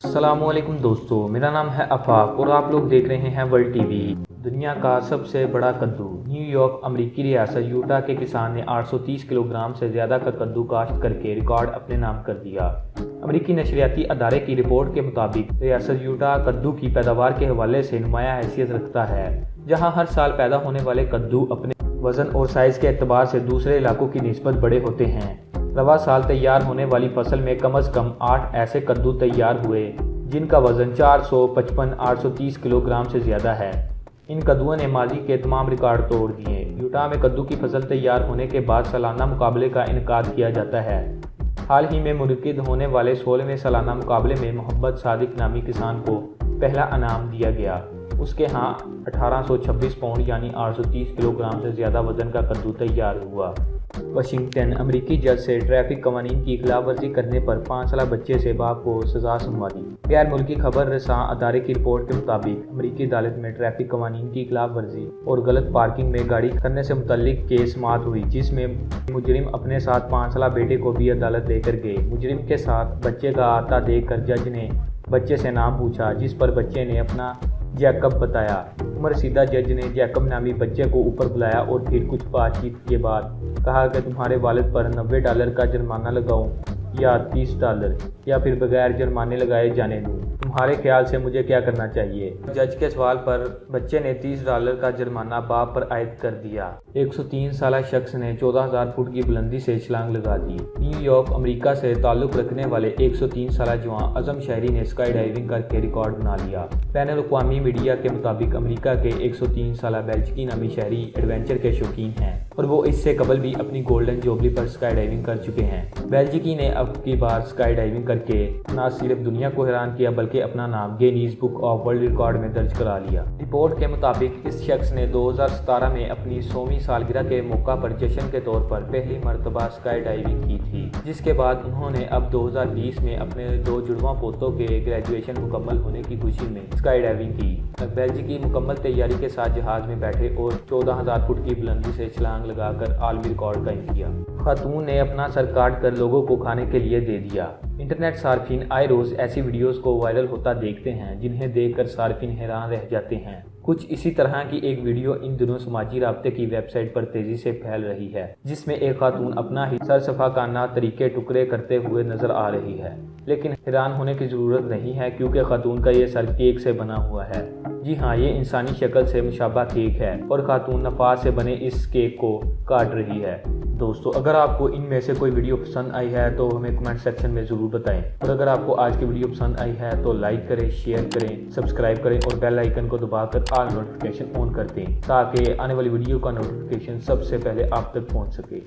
السلام علیکم دوستو، میرا نام ہے آفاق اور آپ لوگ دیکھ رہے ہیں ورلڈ ٹی وی۔ دنیا کا سب سے بڑا کدو نیو یارک امریکی ریاست یوٹا کے کسان نے 830 کلو گرام سے زیادہ کا کدو کاشت کر کے ریکارڈ اپنے نام کر دیا۔ امریکی نشریاتی ادارے کی رپورٹ کے مطابق ریاست یوٹا کدو کی پیداوار کے حوالے سے نمایاں حیثیت رکھتا ہے، جہاں ہر سال پیدا ہونے والے کدو اپنے وزن اور سائز کے اعتبار سے دوسرے علاقوں کی نسبت بڑے ہوتے ہیں۔ رواں سال تیار ہونے والی فصل میں کم از کم 8 ایسے کدو تیار ہوئے جن کا وزن 455-830 کلو گرام سے زیادہ ہے۔ ان کدوؤں نے ماضی کے تمام ریکارڈ توڑ دیے۔ یوٹا میں کدو کی فصل تیار ہونے کے بعد سالانہ مقابلے کا انعقاد کیا جاتا ہے۔ حال ہی میں منعقد ہونے والے 16ویں سالانہ مقابلے میں محمد صادق نامی کسان کو پہلا انعام دیا گیا۔ اس کے ہاں 1826 پاؤنڈ یعنی 830 کلو گرام سے زیادہ وزن کا کدو تیار ہوا۔ واشنگٹن امریکی جج سے ٹریفک قوانین کی خلاف ورزی کرنے پر 5 سالہ بچے سے باپ کو سزا سنوا دی۔ غیر ملکی خبر رساں ادارے کی رپورٹ کے مطابق امریکی عدالت میں ٹریفک قوانین کی خلاف ورزی اور غلط پارکنگ میں گاڑی کرنے سے متعلق کیس سماعت ہوئی، جس میں مجرم اپنے ساتھ 5 سالہ بیٹے کو بھی عدالت لے کر گئے۔ مجرم کے ساتھ بچے کا آتا دیکھ کر جج نے بچے سے نام پوچھا، جس پر بچے نے اپنا جیکب بتایا۔ عمر رسیدہ جج نے جیکب نامی بچے کو اوپر بلایا اور پھر کچھ بات چیت کے بعد کہا کہ تمہارے والد پر $90 کا جرمانہ لگاؤں یا $30 یا پھر بغیر جرمانے لگائے جانے دوں؟ تمہارے خیال سے مجھے کیا کرنا چاہیے؟ جج کے سوال پر بچے نے $30 کا جرمانہ باپ پر عائد کر دیا۔ 103 سالہ شخص نے 14,000 فٹ کی بلندی سے چھلانگ لگا دی۔ نیو یارک امریکہ سے تعلق رکھنے والے 103 سالہ جوان اعظم شہری نے اسکائی ڈائیونگ کر کے ریکارڈ بنا لیا۔ بین الاقوامی میڈیا کے مطابق امریکہ کے 103 سالہ بیلجیکی نامی شہری ایڈونچر کے شوقین ہیں اور وہ اس سے قبل بھی اپنی گولڈن جوبلی پر اسکائی ڈائیونگ کر چکے ہیں۔ بیلجیکی نے اب کی بار اسکائی ڈائیونگ کر کے نہ صرف دنیا کو حیران کیا بلکہ اپنا نام Guinness book of world record میں درج کرا لیا۔ رپورٹ کے مطابق اس شخص نے 2017 میں اپنی 100ویں سالگرہ کے موقع پر جشن کے طور پر پہلی مرتبہ اسکائی ڈائیونگ کی تھی، جس کے بعد انہوں نے اب 2020 میں اپنے 2 جڑواں پوتوں کے گریجویشن مکمل ہونے کی خوشی میں اسکائی ڈائیونگ کی۔ بیلجیکی مکمل تیاری کے ساتھ جہاز میں بیٹھے اور 14,000 فٹ کی بلندی سے چھلانگ لگا کر عالمی ریکارڈ قائم کیا۔ خاتون نے اپنا سر کاٹ کر لوگوں کو کھانے کے لیے دے دیا۔ انٹرنیٹ صارفین آئے روز ایسی ویڈیوز کو وائرل ہوتا دیکھتے ہیں جنہیں دیکھ کر صارفین حیران رہ جاتے ہیں۔ کچھ اسی طرح کی ایک ویڈیو ان دنوں سماجی رابطے کی ویب سائٹ پر تیزی سے پھیل رہی ہے، جس میں ایک خاتون اپنا ہی سر صفاکانہ طریقے ٹکڑے کرتے ہوئے نظر آ رہی ہے۔ لیکن حیران ہونے کی ضرورت نہیں ہے کیونکہ خاتون کا یہ سر کیک سے بنا ہوا ہے۔ جی ہاں، یہ انسانی شکل سے مشابہ کیک ہے اور خاتون نفاذ سے بنے اس کیک کو کاٹ رہی ہے۔ دوستو، اگر آپ کو ان میں سے کوئی ویڈیو پسند آئی ہے تو ہمیں کمنٹ سیکشن میں ضرور بتائیں، اور اگر آپ کو آج کی ویڈیو پسند آئی ہے تو لائک کریں، شیئر کریں، سبسکرائب کریں اور بیل آئیکن کو دبا کر آل نوٹیفیکیشن آن کر دیں تاکہ آنے والی ویڈیو کا نوٹیفیکیشن سب سے پہلے آپ تک پہنچ سکے۔